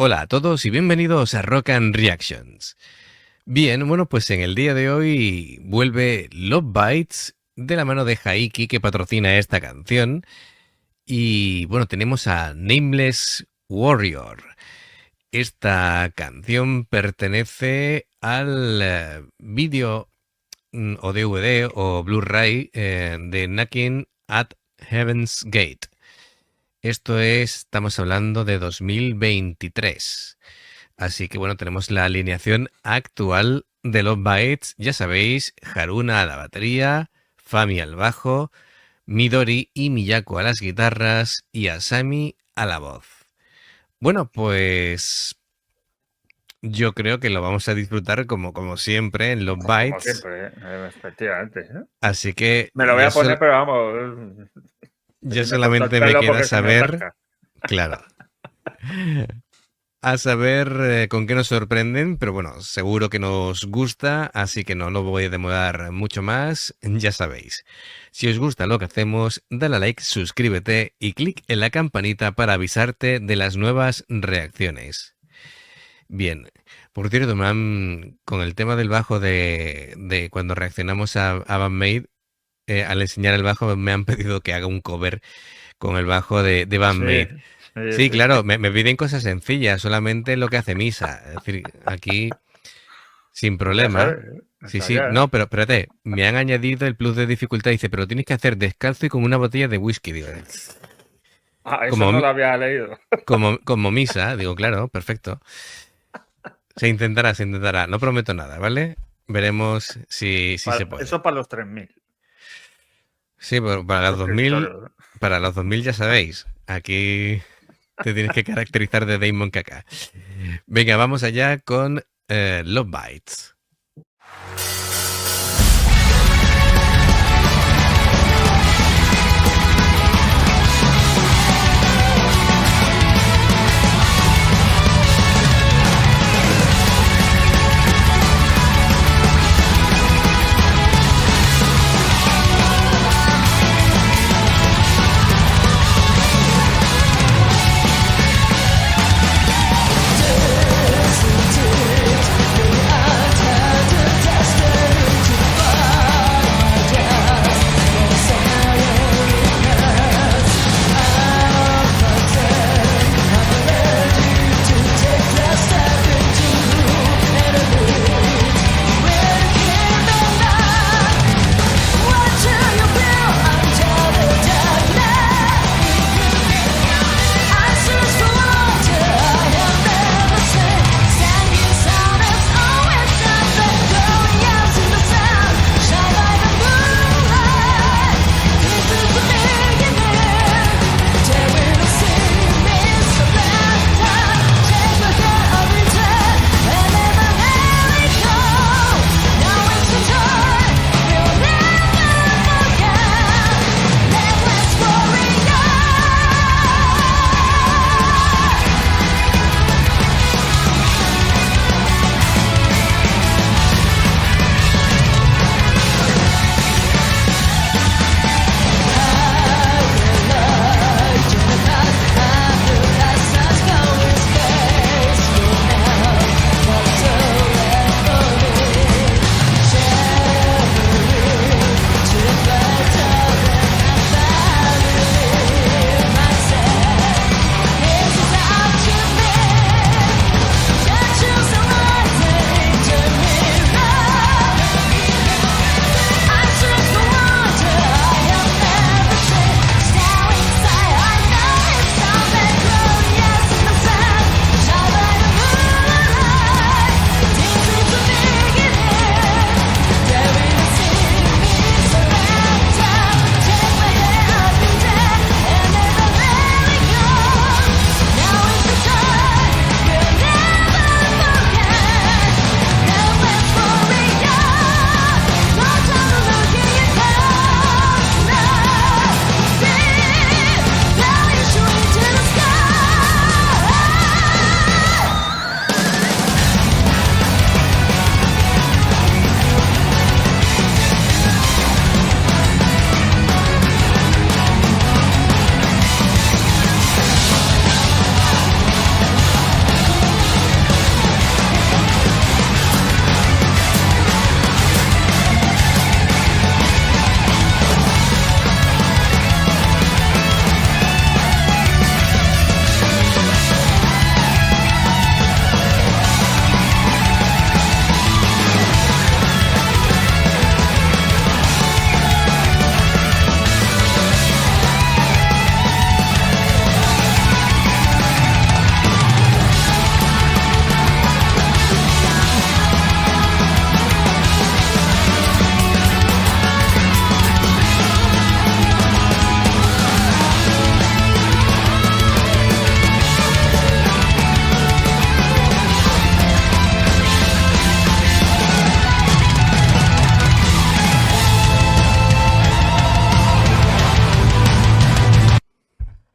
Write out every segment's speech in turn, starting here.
Hola a todos y bienvenidos a Rock and Reactions. Bien, bueno, pues en el día de hoy vuelve Love Bites de la mano de Haiki, que patrocina esta canción. Y bueno, tenemos a Nameless Warrior. Esta canción pertenece al vídeo o DVD o Blu-ray de Knocking at Heaven's Gate. Estamos hablando de 2023. Así que bueno, tenemos la alineación actual de Love Bites. Ya sabéis, Haruna a la batería, Fami al bajo, Midori y Miyako a las guitarras y Asami a la voz. Bueno, pues yo creo que lo vamos a disfrutar como siempre en Love Como Bites. siempre, efectivamente. Así que Me lo voy a poner, pero vamos. yo sin solamente me contártelo queda porque se me saber, atasca. claro, a saber con qué nos sorprenden, pero bueno, seguro que nos gusta, así que no voy a demorar mucho más, ya sabéis. Si os gusta lo que hacemos, dale a like, suscríbete y clic en la campanita para avisarte de las nuevas reacciones. Bien, por cierto, con el tema del bajo de cuando reaccionamos a Bandmate, al enseñar el bajo me han pedido que haga un cover con el bajo de Bandmate. Sí, Sí. claro, me piden cosas sencillas, solamente lo que hace Misa. Es decir, aquí, sin Ya problema. sabes, Sí, está sí, ya. no, pero espérate, me han añadido el plus de dificultad. Dice, pero tienes que hacer descalzo y con una botella de whisky. Digo, Eso como, no lo había leído. como Misa. Digo, claro, perfecto. Se intentará. No prometo nada, ¿vale? Veremos si se puede. Eso para los 3000 Sí, pero para los 2000, suscriptores. para los 2000 ya sabéis, aquí te tienes que caracterizar de Damon Kaka. Venga, vamos allá con Love Bites. Destiny, the untended destiny.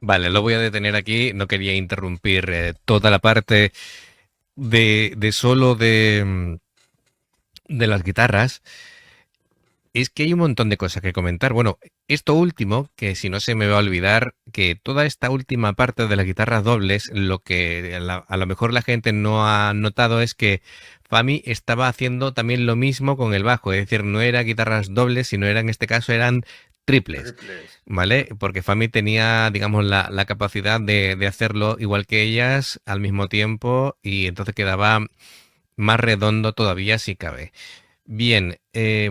Vale, lo voy a detener aquí. No quería interrumpir toda la parte de solo de las guitarras. Es que hay un montón de cosas que comentar. Bueno, esto último, que si no se me va a olvidar, que toda esta última parte de las guitarras dobles, lo que a lo mejor la gente no ha notado es que Fami estaba haciendo también lo mismo con el bajo, es decir, no era guitarras dobles, sino era en este caso eran triples, Triples. ¿vale? Porque Fami tenía, digamos, la capacidad de hacerlo igual que ellas al mismo tiempo y entonces quedaba más redondo todavía si cabe. Bien,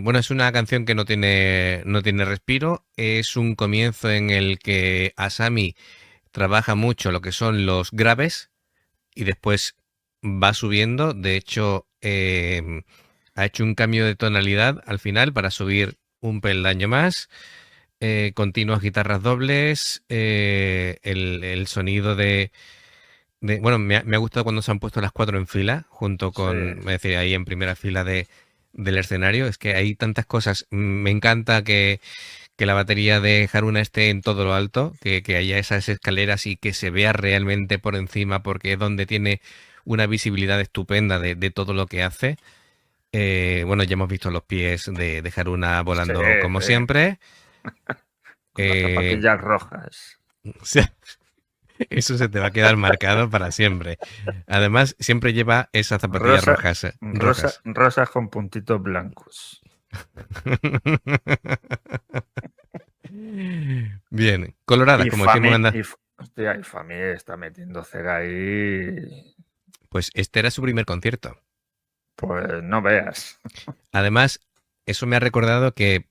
bueno, es una canción que no tiene respiro. Es un comienzo en el que Asami trabaja mucho lo que son los graves y después va subiendo. De hecho, ha hecho un cambio de tonalidad al final para subir un peldaño más. Continuas guitarras dobles, el sonido bueno, me ha gustado cuando se han puesto las cuatro en fila, junto Sí. con, es decir, ahí en primera fila del escenario. Es que hay tantas cosas. Me encanta que la batería de Haruna esté en todo lo alto, que haya esas escaleras y que se vea realmente por encima, porque es donde tiene una visibilidad estupenda de todo lo que hace. Bueno, ya hemos visto los pies de Haruna Sí, volando como sí. siempre. Con las Eh, zapatillas rojas. o sea, eso se te va a quedar marcado para siempre. Además, siempre lleva esas zapatillas Rosa, rojas. rosa, Rojas. rosas con puntitos blancos. Bien, coloradas, Y como decimos, anda. Hostia, y Fami está metiendo cera ahí. Pues este era su primer concierto. Pues no veas. Además, eso me ha recordado que,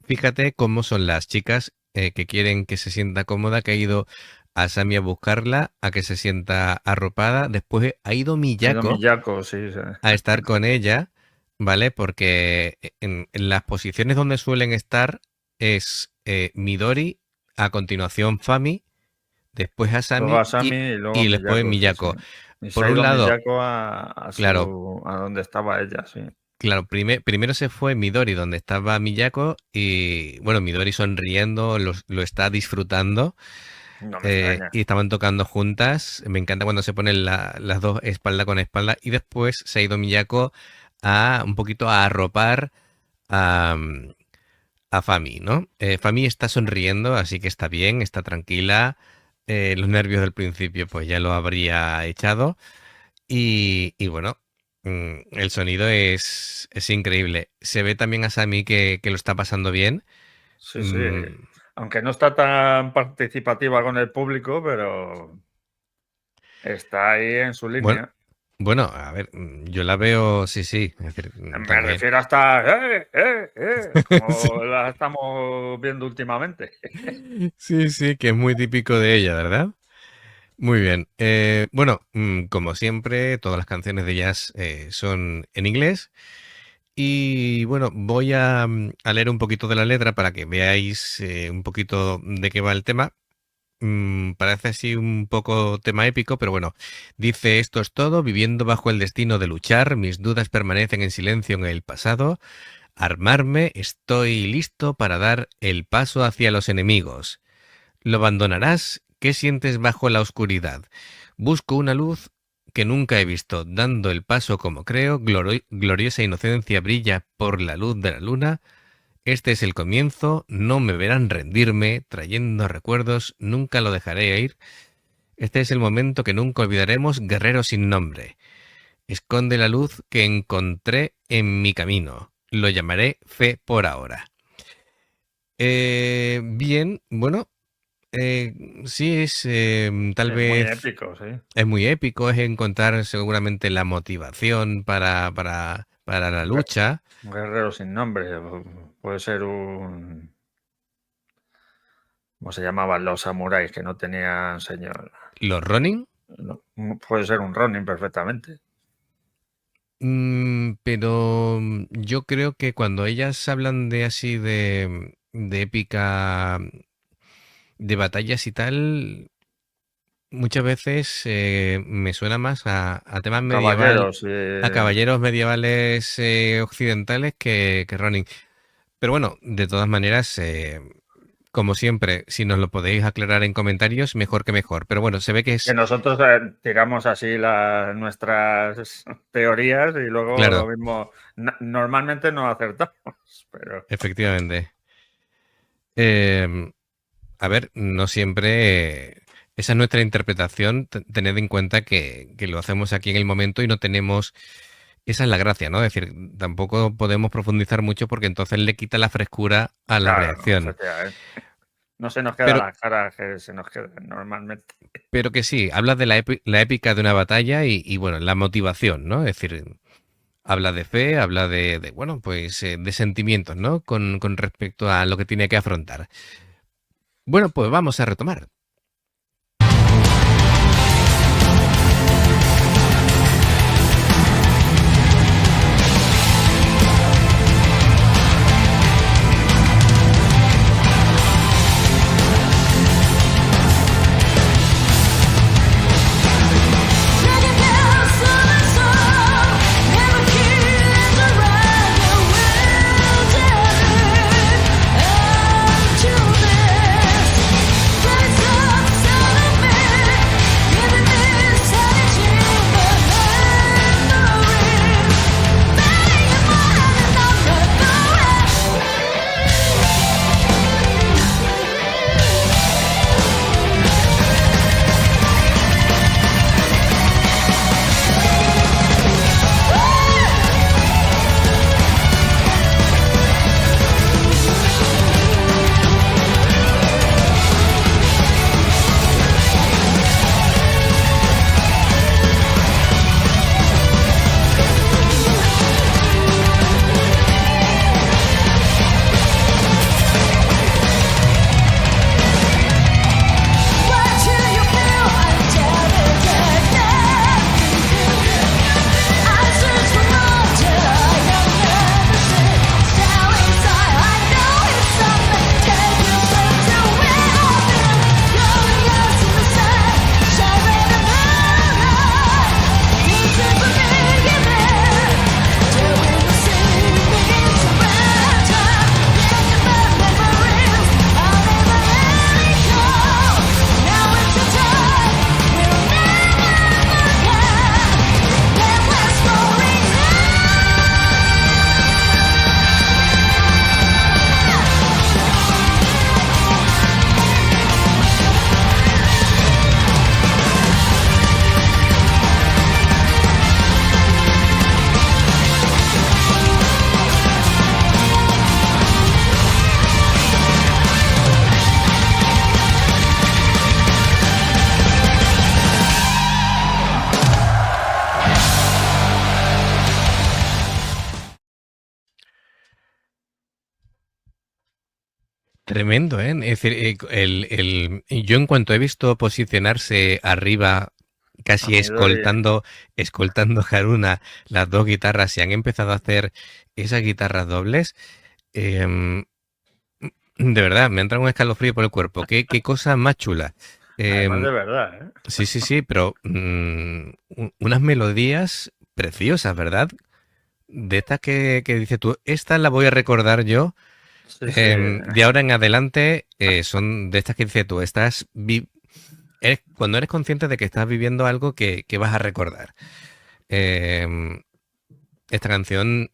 fíjate cómo son las chicas que quieren que se sienta cómoda, que ha ido a Sami a buscarla, a que se sienta arropada. Después ha ido Ha ido Miyako Miyako, sí, sí. a estar con ella, ¿vale? Porque en las posiciones donde suelen estar es Midori, a continuación Fami, después Luego Asami Asami y luego y después Miyako, sí, sí. Miyako. Y se Por ha un ido lado, Miyako claro, a donde estaba ella, sí. claro, primero se fue Midori, donde estaba Miyako, y bueno, Midori sonriendo, lo está disfrutando, No me extraña. y estaban tocando juntas. Me encanta cuando se ponen las dos espalda con espalda, y después se ha ido Miyako a un poquito a arropar a, a Fami, ¿no? Fami está sonriendo, así que está bien, está tranquila. Los nervios del principio pues ya lo habría echado. Y bueno, el sonido es increíble. Se ve también a Sami que lo está pasando bien. Sí, sí. Mm, Aunque no está tan participativa con el público, pero está ahí en su bueno, línea. bueno, a ver, yo la veo, sí, sí, es decir, Me también. refiero hasta, Sí, como la estamos viendo últimamente. sí, sí, que es muy típico de ella, ¿verdad? Muy bien. Bueno, como siempre, todas las canciones de jazz son en inglés. Y bueno, voy a leer un poquito de la letra para que veáis un poquito de qué va el tema. Parece así un poco tema épico, pero bueno, dice: esto es todo, viviendo bajo el destino de luchar, mis dudas permanecen en silencio en el pasado, armarme, estoy listo para dar el paso hacia los enemigos. ¿Lo abandonarás? ¿Qué sientes bajo la oscuridad? Busco una luz que nunca he visto, dando el paso como creo, gloriosa inocencia brilla por la luz de la luna. Este es el comienzo, no me verán rendirme, trayendo recuerdos, nunca lo dejaré ir. Este es el momento que nunca olvidaremos, guerrero sin nombre. Esconde la luz que encontré en mi camino. Lo llamaré fe por ahora. Bien, bueno, eh, sí es tal Es muy vez épico, sí. es muy épico, es encontrar seguramente la motivación para la Un gue- lucha. un guerrero sin nombre. Puede ser un... ¿Cómo se llamaban los samuráis que no tenían señor? Los Ronin. No, puede ser un Ronin perfectamente. Pero yo creo que cuando ellas hablan de así de épica, de batallas y tal, muchas veces me suena más a temas medieval, Caballeros. a caballeros medievales occidentales que Ronin. Pero bueno, de todas maneras, como siempre, si nos lo podéis aclarar en comentarios, mejor que mejor. Pero bueno, se ve que Que es, nosotros tiramos así nuestras teorías y luego lo claro, mismo. Normalmente no acertamos, pero efectivamente. Em, a ver, no siempre... esa es nuestra interpretación. Tened en cuenta que lo hacemos aquí en el momento y no tenemos... Esa es la gracia, ¿no? Es decir, tampoco podemos profundizar mucho porque entonces le quita la frescura a la claro, reacción. efectivamente. No se nos queda Pero, la cara que se nos queda normalmente. pero que sí, habla de la épica de una batalla y, bueno, la motivación, ¿no? Es decir, habla de fe, habla bueno, pues de sentimientos, ¿no? Con respecto a lo que tiene que afrontar. Bueno, pues vamos a retomar. Tremendo, ¿eh? Es decir, yo en cuanto he visto posicionarse arriba, A casi Midori, escoltando a Haruna las dos guitarras y han empezado a hacer esas guitarras dobles, em, de verdad, me entra un escalofrío por el cuerpo. Qué cosa más chula. además Em, de verdad, ¿eh? sí, sí, sí, pero unas melodías preciosas, ¿verdad? De estas que dices tú, esta la voy a recordar yo. Sí, sí. De ahora en adelante son de estas que dices tú, cuando eres consciente de que estás viviendo algo que vas a recordar. Em, esta canción,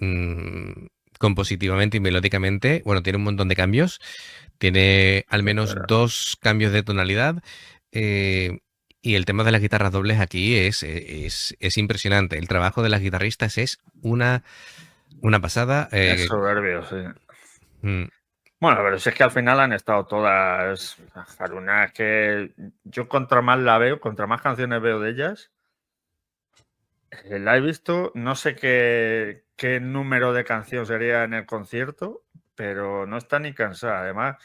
compositivamente y melódicamente, bueno, tiene un montón de cambios. Tiene al menos Pero, dos cambios de tonalidad. eh, y el tema de las guitarras dobles aquí es impresionante. El trabajo de las guitarristas es una pasada. es soberbio, sí. Mm, Bueno, pero si es que al final han estado todas. Haruna, es que yo contra más la veo, contra más canciones veo de ellas, la he visto, no sé qué número de canción sería en el concierto, pero no está ni cansada. Además,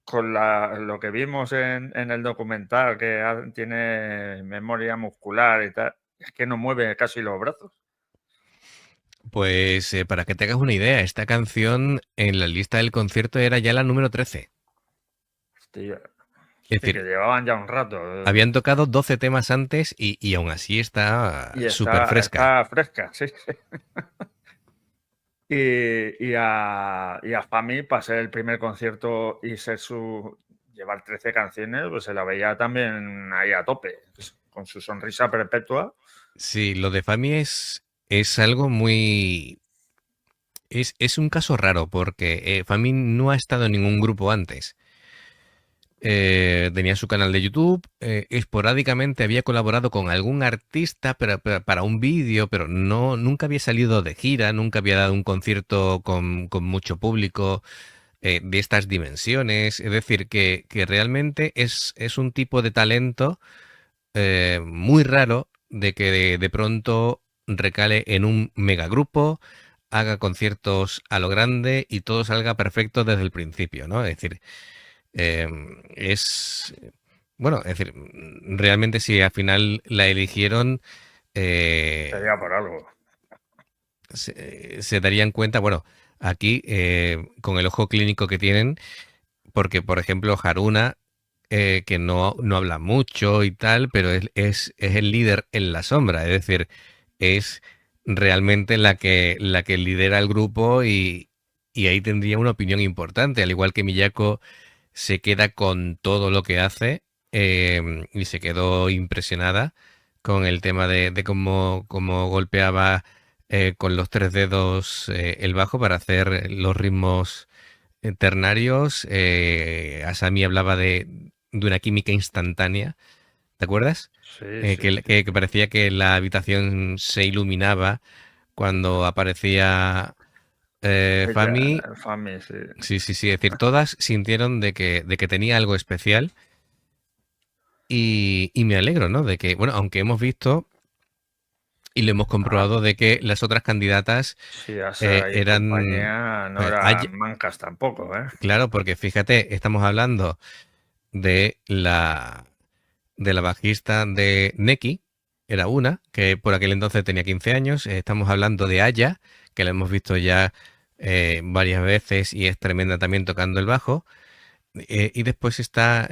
con lo que vimos en el documental, que tiene memoria muscular y tal, es que no mueve casi los brazos. Pues para que te hagas una idea, esta canción en la lista del concierto era ya la número 13. Hostia, Es sí, que decir, llevaban ya un rato. habían tocado 12 temas antes y aún así está Y súper fresca. está fresca, sí. y a Fami para ser el primer concierto y llevar 13 canciones, pues se la veía también ahí a tope, con su sonrisa perpetua. Sí, lo de Fami es algo muy... Es un caso raro porque Fami no ha estado en ningún grupo antes. Tenía su canal de YouTube, esporádicamente había colaborado con algún artista para un vídeo, pero no, nunca había salido de gira, nunca había dado un concierto con mucho público de estas dimensiones. Es decir, que realmente es un tipo de talento muy raro de que de pronto recale en un megagrupo, haga conciertos a lo grande y todo salga perfecto desde el principio, ¿no? Es decir, eh, es... Bueno, es decir, realmente si al final la eligieron, eh, Sería por algo. se darían cuenta, bueno, aquí con el ojo clínico que tienen, porque por ejemplo Haruna, que no habla mucho y tal, pero es el líder en la sombra, es decir, es realmente la que lidera el grupo y ahí tendría una opinión importante, al igual que Miyako se queda con todo lo que hace y se quedó impresionada con el tema de cómo golpeaba con los tres dedos el bajo para hacer los ritmos ternarios. Asami hablaba de una química instantánea, ¿te acuerdas? Sí, sí, sí. Que parecía que la habitación se iluminaba cuando aparecía Ella, Fami. Fami, sí. Sí, sí, sí. Es decir, todas sintieron de que tenía algo especial y me alegro, ¿no? De que, bueno, aunque hemos visto y lo hemos Ah, comprobado de que las otras candidatas sí, Asa y eran... compañía no eran mancas tampoco, ¿eh? Claro, porque fíjate, estamos hablando de la bajista de Neki, era una, que por aquel entonces tenía 15 años. Estamos hablando de Aya, que la hemos visto ya varias veces y es tremenda también tocando el bajo. Y después está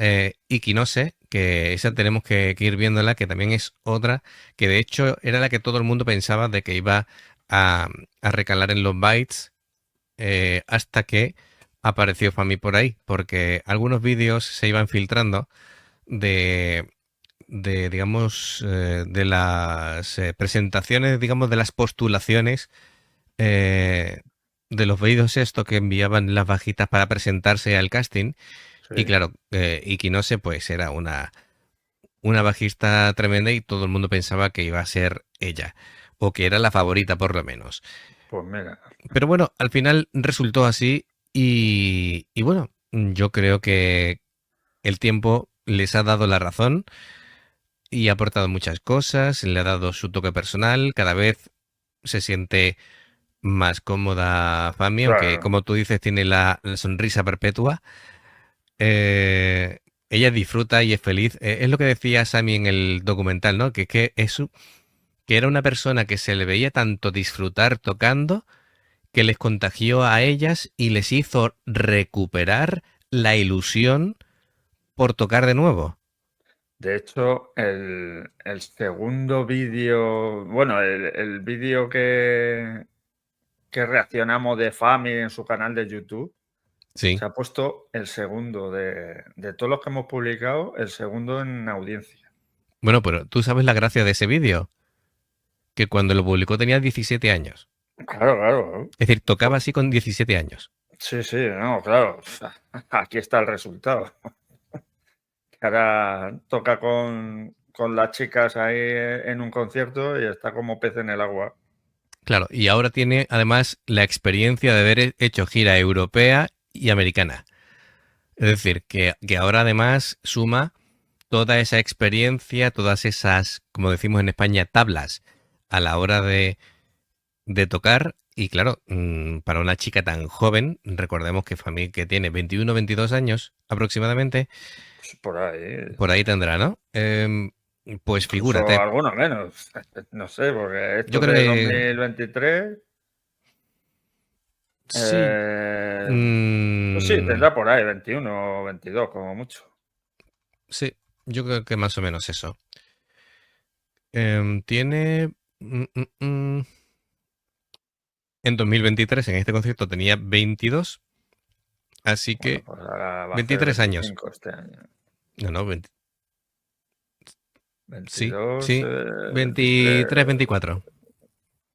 Ikinose, que esa tenemos que ir viéndola, que también es otra, que de hecho era la que todo el mundo pensaba de que iba a, a recalar en los bytes hasta que apareció Fami por ahí, porque algunos vídeos se iban filtrando de, digamos, de las presentaciones, digamos, de las postulaciones eh, de los vídeos esto que enviaban las bajitas para presentarse al casting. Y Sí, claro, Ikinose pues era una bajista tremenda y todo el mundo pensaba que iba a ser ella, o que era la favorita por lo menos. pues mira. Pero bueno, al final resultó así y bueno, yo creo que el tiempo les ha dado la razón y ha aportado muchas cosas, le ha dado su toque personal, cada vez se siente más cómoda Fami, aunque Claro, como tú dices tiene la sonrisa perpetua. Eh, ella disfruta y es feliz. Es lo que decía Sammy en el documental, ¿no? Que era una persona que se le veía tanto disfrutar tocando que les contagió a ellas y les hizo recuperar la ilusión por tocar de nuevo. de hecho, el segundo vídeo, bueno, el vídeo que reaccionamos de Fami en su canal de YouTube, Sí. se ha puesto el segundo de todos los que hemos publicado, el segundo en audiencia. Bueno, pero tú sabes la gracia de ese vídeo, que cuando lo publicó tenía 17 años. Claro, claro. Es decir, tocaba así con 17 años. Sí, sí, no, claro. Aquí está el resultado. Que ahora toca con las chicas ahí en un concierto y está como pez en el agua. Claro, y ahora tiene además la experiencia de haber hecho gira europea y americana. Es decir, que ahora además suma toda esa experiencia, todas esas, como decimos en España, tablas a la hora de tocar. Y claro, para una chica tan joven, recordemos que Fami que tiene 21 22 años aproximadamente, Pues por ahí. por ahí tendrá, ¿no? Pues Incluso figúrate, alguno menos. No sé, porque yo esto creo de que 2023, sí. pues sí, tendrá por ahí 21 o 22 como mucho. Sí, yo creo que más o menos eso. Tiene... mm, mm, mm, En 2023, en este concierto, tenía 22, así Bueno, que pues ahora va a hacer 23 años. 25 este año. No, 20, sí, 22, sí, 23, 23. 24.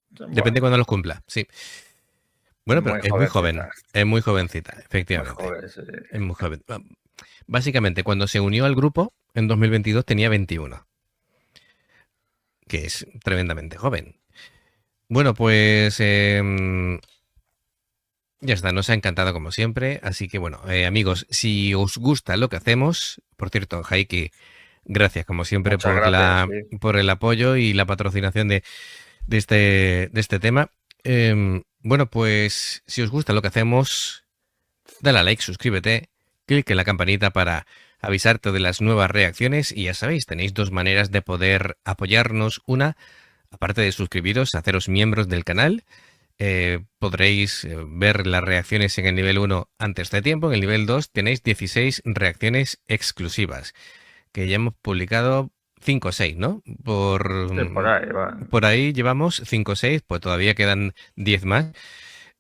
Depende Bueno, cuando los cumpla, sí. Bueno, pero muy es muy joven, jovencita. es muy jovencita, Muy efectivamente. joven, sí. Es muy joven. Básicamente, cuando se unió al grupo, en 2022 tenía 21, que es tremendamente joven. Bueno, pues ya está, nos ha encantado como siempre. Así que bueno, amigos, si os gusta lo que hacemos, por cierto, Jaiki, gracias como siempre Muchas gracias, sí. por el apoyo y la patrocinación de este tema. Bueno, pues si os gusta lo que hacemos, dale a like, suscríbete, clic en la campanita para avisarte de las nuevas reacciones y ya sabéis, tenéis dos maneras de poder apoyarnos. Una, aparte de suscribiros, haceros miembros del canal. Podréis ver las reacciones en el nivel 1 antes de tiempo. En el nivel 2 tenéis 16 reacciones exclusivas, que ya hemos publicado 5 o 6, ¿no? Sí, por ahí va. Por ahí llevamos 5 o 6, pues todavía quedan 10 más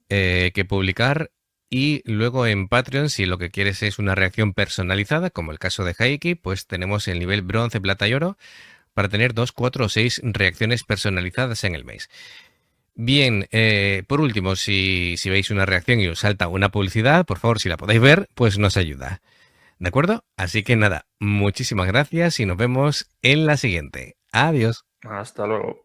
que publicar. Y luego en Patreon, si lo que quieres es una reacción personalizada, como el caso de Haiki, pues tenemos el nivel bronce, plata y oro para tener 2, 4 o 6 reacciones personalizadas en el mes. Bien, por último, si veis una reacción y os salta una publicidad, por favor, si la podéis ver, pues nos ayuda. ¿De acuerdo? Así que nada, muchísimas gracias y nos vemos en la siguiente. Adiós. Hasta luego.